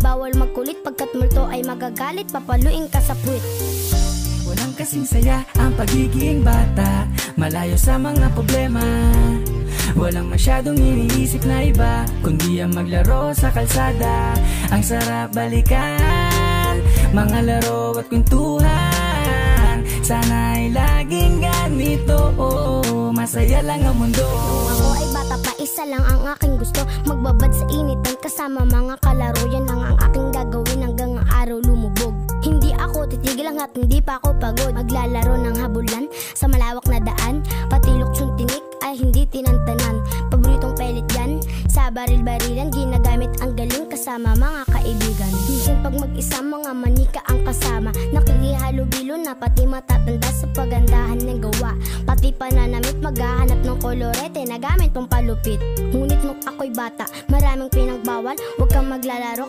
bawal magkulit, pagkat multo ay magagalit, papaluin ka sa puwit. Walang kasing saya ang pagiging bata, malayo sa mga problema. Walang masyadong iniisip na iba, kundi ang maglaro sa kalsada. Ang sarap balikan, mga laro at kwentuhan. Sana'y laging ganito, masaya lang ang mundo. Nung ako ay bata pa, isa lang ang aking gusto, magbabad sa initan kasama mga kalaro. Yan lang ang aking gagawin hanggang ang araw lumubog. Hindi ako titigil hanggat hindi pa ako pagod. Maglalaro ng habulan sa malawak na daan, pati luksong tinik ay hindi tinantanan. Paboritong pelit yan, sa baril-barilan, ginagamit ang galing kasama mga kaibigan. Minsan pag mag-isa, mga manika ang kasama, nakikihalo-bilo na pati matatanda sa pagandahan ng gawa. Pati pananamit, maghahanap ng kolorete na gamit pang palupit. Ngunit nung ako'y bata, maraming pinagbawal, huwag kang maglalaro